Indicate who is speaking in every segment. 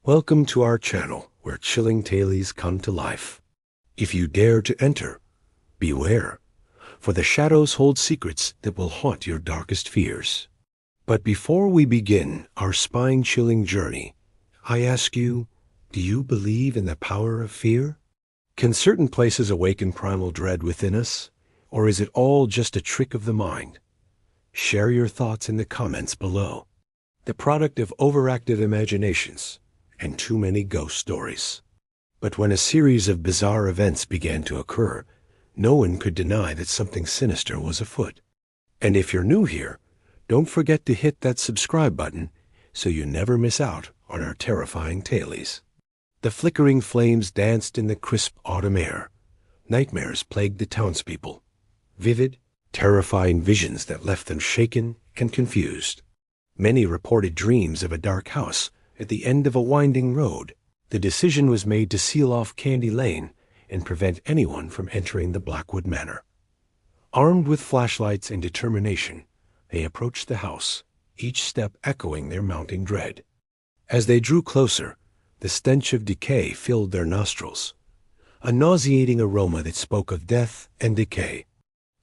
Speaker 1: Welcome to our channel where chilling tales come to life. If you dare to enter, beware, for the shadows hold secrets that will haunt your darkest fears. But before we begin our spine-chilling journey, I ask you, do you believe in the power of fear? Can certain places awaken primal dread within us, or is it all just a trick of the mind? Share your thoughts in the comments below. The product of overactive imaginations and too many ghost stories. But when a series of bizarre events began to occur, no one could deny that something sinister was afoot. And if you're new here, don't forget to hit that subscribe button so you never miss out on our terrifying tales. The flickering flames danced in the crisp autumn air. Nightmares plagued the townspeople. Vivid, terrifying visions that left them shaken and confused. Many reported dreams of a dark house at the end of a winding road. The decision was made to seal off Candy Lane and prevent anyone from entering the Blackwood Manor. Armed with flashlights and determination, they approached the house, each step echoing their mounting dread. As they drew closer, the stench of decay filled their nostrils, a nauseating aroma that spoke of death and decay.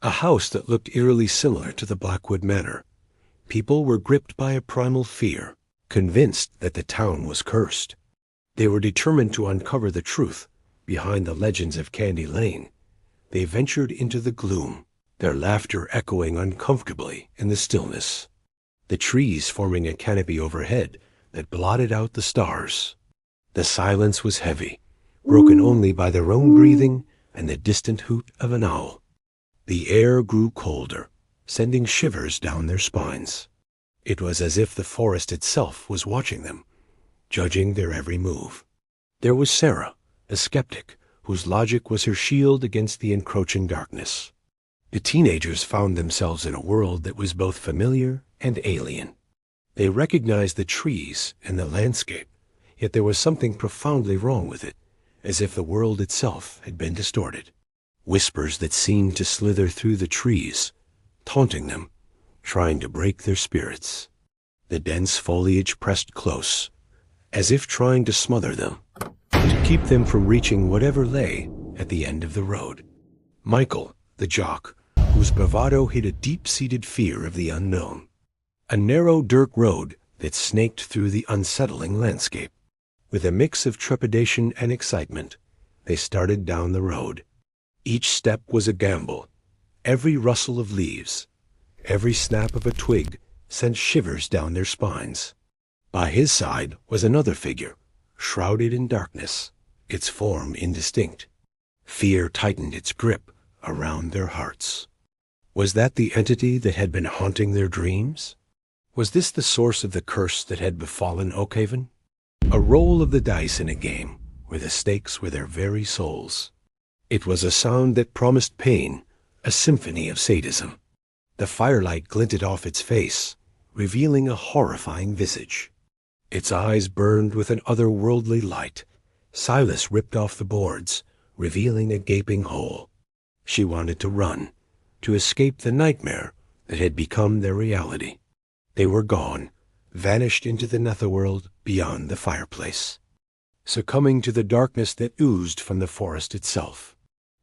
Speaker 1: A house that looked eerily similar to the Blackwood Manor. People were gripped by a primal fear, convinced that the town was cursed. They were determined to uncover the truth behind the legends of Candy Lane. They ventured into the gloom, their laughter echoing uncomfortably in the stillness. The trees forming a canopy overhead that blotted out the stars. The silence was heavy, broken only by their own breathing and the distant hoot of an owl. The air grew colder, sending shivers down their spines. It was as if the forest itself was watching them, judging their every move. There was Sarah, a skeptic, whose logic was her shield against the encroaching darkness. The teenagers found themselves in a world that was both familiar and alien. They recognized the trees and the landscape, yet there was something profoundly wrong with it, as if the world itself had been distorted. Whispers that seemed to slither through the trees, taunting them, trying to break their spirits. The dense foliage pressed close, as if trying to smother them, to keep them from reaching whatever lay at the end of the road. Michael, the jock, whose bravado hid a deep-seated fear of the unknown. A narrow dirt road that snaked through the unsettling landscape. With a mix of trepidation and excitement, they started down the road. Each step was a gamble. Every rustle of leaves, every snap of a twig sent shivers down their spines. By his side was another figure, shrouded in darkness, its form indistinct. Fear tightened its grip around their hearts. Was that the entity that had been haunting their dreams? Was this the source of the curse that had befallen Oakhaven? A roll of the dice in a game where the stakes were their very souls. It was a sound that promised pain, a symphony of sadism. The firelight glinted off its face, revealing a horrifying visage. Its eyes burned with an otherworldly light. Silas ripped off the boards, revealing a gaping hole. She wanted to run, to escape the nightmare that had become their reality. They were gone, vanished into the netherworld beyond the fireplace, succumbing to the darkness that oozed from the forest itself.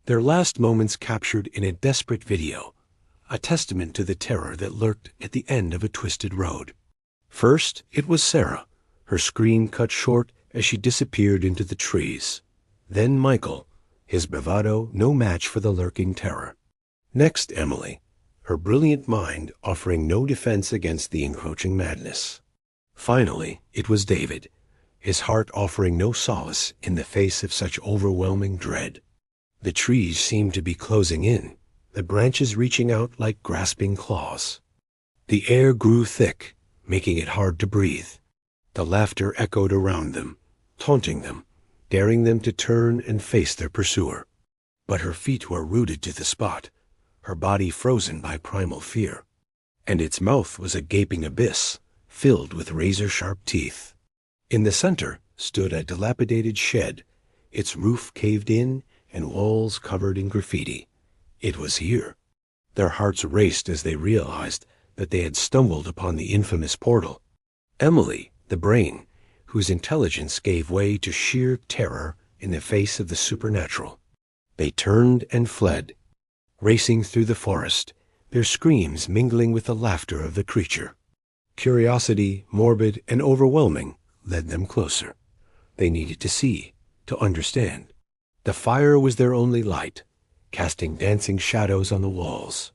Speaker 1: Their last moments captured in a desperate video, a testament to the terror that lurked at the end of a twisted road. First, it was Sarah, her scream cut short as she disappeared into the trees. Then Michael, his bravado no match for the lurking terror. Next, Emily, her brilliant mind offering no defense against the encroaching madness. Finally, it was David, his heart offering no solace in the face of such overwhelming dread. The trees seemed to be closing in, the branches reaching out like grasping claws. The air grew thick, making it hard to breathe. The laughter echoed around them, taunting them, daring them to turn and face their pursuer. But her feet were rooted to the spot, her body frozen by primal fear. And its mouth was a gaping abyss, filled with razor-sharp teeth. In the center stood a dilapidated shed, its roof caved in and walls covered in graffiti. It was here. Their hearts raced as they realized that they had stumbled upon the infamous portal. Emily, the brain, whose intelligence gave way to sheer terror in the face of the supernatural. They turned and fled, racing through the forest, their screams mingling with the laughter of the creature. Curiosity, morbid and overwhelming, led them closer. They needed to see, to understand. The fire was their only light, casting dancing shadows on the walls.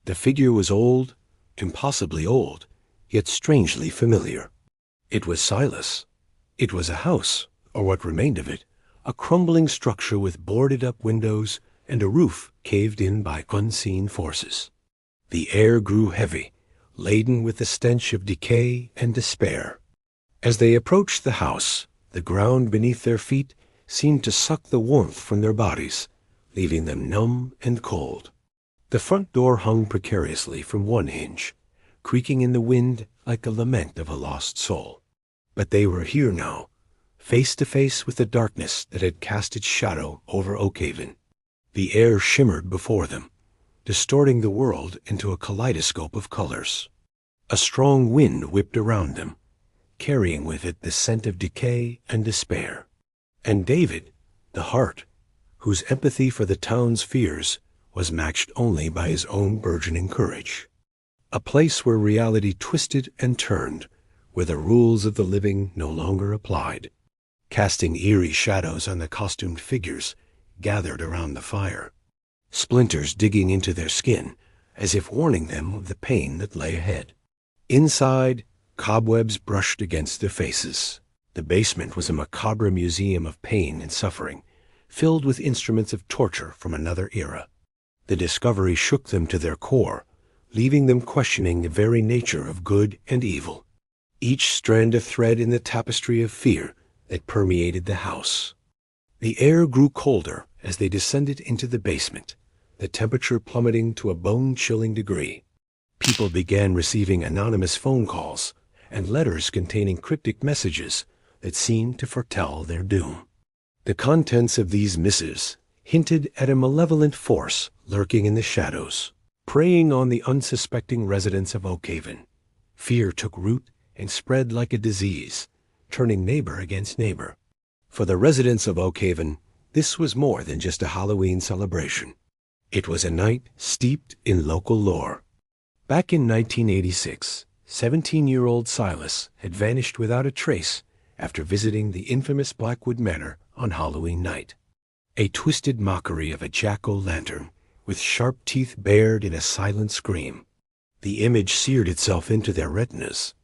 Speaker 1: The figure was old, impossibly old, yet strangely familiar. It was Silas. It was a house, or what remained of it, a crumbling structure with boarded-up windows and a roof caved in by unseen forces. The air grew heavy, laden with the stench of decay and despair. As they approached the house, the ground beneath their feet seemed to suck the warmth from their bodies, leaving them numb and cold. The front door hung precariously from one hinge, creaking in the wind like a lament of a lost soul. But they were here now, face to face with the darkness that had cast its shadow over Oakhaven. The air shimmered before them, distorting the world into a kaleidoscope of colors. A strong wind whipped around them, carrying with it the scent of decay and despair. And David, the heart, whose empathy for the town's fears was matched only by his own burgeoning courage. A place where reality twisted and turned, where the rules of the living no longer applied, casting eerie shadows on the costumed figures gathered around the fire, splinters digging into their skin as if warning them of the pain that lay ahead. Inside, cobwebs brushed against their faces. The basement was a macabre museum of pain and suffering, filled with instruments of torture from another era. The discovery shook them to their core, leaving them questioning the very nature of good and evil, each strand a thread in the tapestry of fear that permeated the house. The air grew colder as they descended into the basement, the temperature plummeting to a bone-chilling degree. People began receiving anonymous phone calls and letters containing cryptic messages that seemed to foretell their doom. The contents of these missives hinted at a malevolent force lurking in the shadows, preying on the unsuspecting residents of Oakhaven. Fear took root and spread like a disease, turning neighbor against neighbor. For the residents of Oakhaven, this was more than just a Halloween celebration. It was a night steeped in local lore. Back in 1986, 17-year-old Silas had vanished without a trace after visiting the infamous Blackwood Manor on Halloween night. A twisted mockery of a jack-o'-lantern with sharp teeth bared in a silent scream. The image seared itself into their retinas,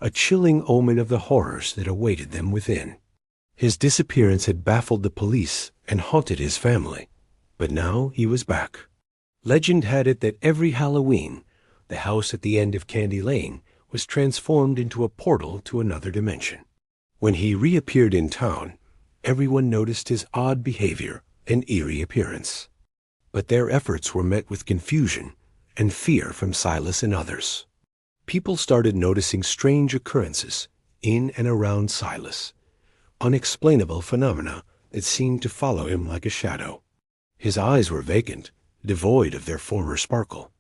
Speaker 1: a chilling omen of the horrors that awaited them within. His disappearance had baffled the police and haunted his family, but now he was back. Legend had it that every Halloween, the house at the end of Candy Lane was transformed into a portal to another dimension. When he reappeared in town, everyone noticed his odd behavior and eerie appearance. But their efforts were met with confusion and fear from Silas and others. People started noticing strange occurrences in and around Silas, unexplainable phenomena that seemed to follow him like a shadow. His eyes were vacant, devoid of their former sparkle.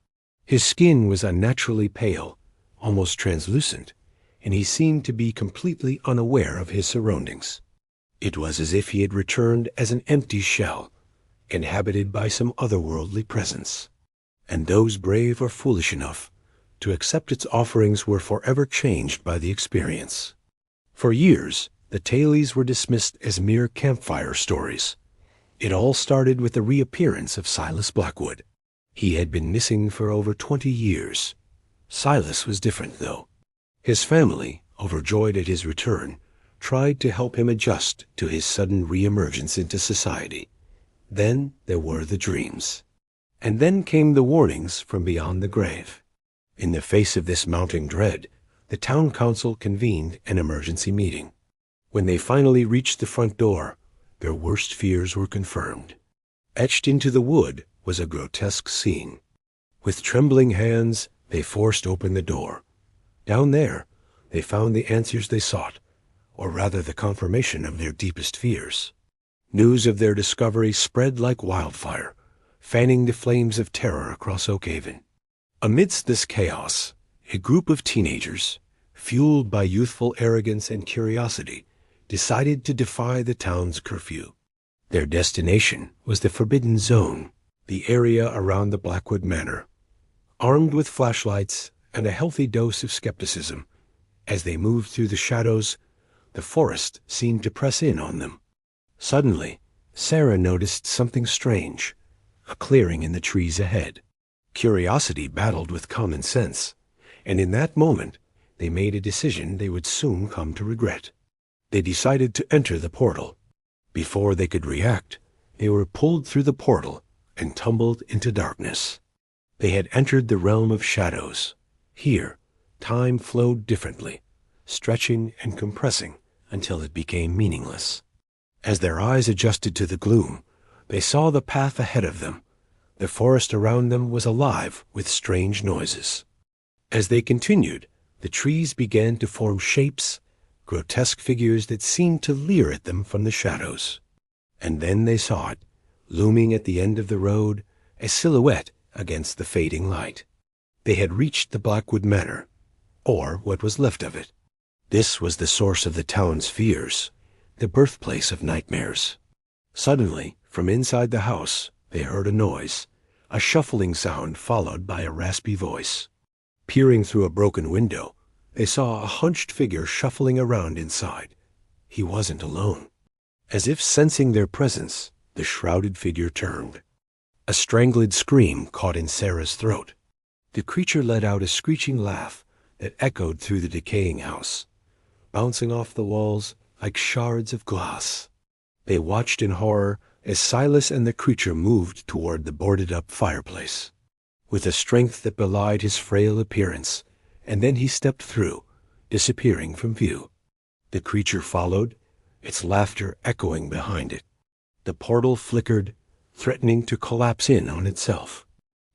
Speaker 1: His skin was unnaturally pale, almost translucent, and he seemed to be completely unaware of his surroundings. It was as if he had returned as an empty shell, inhabited by some otherworldly presence. And those brave or foolish enough to accept its offerings were forever changed by the experience. For years, the Tailies were dismissed as mere campfire stories. It all started with the reappearance of Silas Blackwood. He had been missing for over 20 years. Silas was different, though. His family, overjoyed at his return, tried to help him adjust to his sudden reemergence into society. Then there were the dreams. And then came the warnings from beyond the grave. In the face of this mounting dread, the town council convened an emergency meeting. When they finally reached the front door, their worst fears were confirmed. Etched into the wood was a grotesque scene. With trembling hands, they forced open the door. Down there, they found the answers they sought, or rather the confirmation of their deepest fears. News of their discovery spread like wildfire, fanning the flames of terror across Oakhaven. Amidst this chaos, a group of teenagers, fueled by youthful arrogance and curiosity, decided to defy the town's curfew. Their destination was the Forbidden Zone, the area around the Blackwood Manor. Armed with flashlights and a healthy dose of skepticism, as they moved through the shadows, the forest seemed to press in on them. Suddenly, Sarah noticed something strange, a clearing in the trees ahead. Curiosity battled with common sense, and in that moment, they made a decision they would soon come to regret. They decided to enter the portal. Before they could react, they were pulled through the portal and tumbled into darkness. They had entered the realm of shadows. Here, time flowed differently, stretching and compressing until it became meaningless. As their eyes adjusted to the gloom, they saw the path ahead of them. The forest around them was alive with strange noises. As they continued, the trees began to form shapes, grotesque figures that seemed to leer at them from the shadows. And then they saw it, looming at the end of the road, a silhouette against the fading light. They had reached the Blackwood Manor, or what was left of it. This was the source of the town's fears, the birthplace of nightmares. Suddenly, from inside the house, they heard a noise, a shuffling sound followed by a raspy voice. Peering through a broken window, they saw a hunched figure shuffling around inside. He wasn't alone. As if sensing their presence, the shrouded figure turned. A strangled scream caught in Sarah's throat. The creature let out a screeching laugh that echoed through the decaying house, bouncing off the walls like shards of glass. They watched in horror as Silas and the creature moved toward the boarded-up fireplace. With a strength that belied his frail appearance, and then he stepped through, disappearing from view. The creature followed, its laughter echoing behind it. The portal flickered, threatening to collapse in on itself.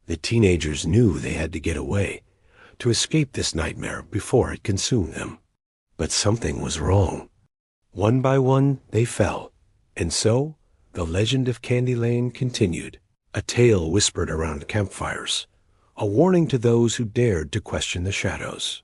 Speaker 1: The teenagers knew they had to get away, to escape this nightmare before it consumed them. But something was wrong. One by one they fell, and so the legend of Candy Lane continued, a tale whispered around campfires, a warning to those who dared to question the shadows.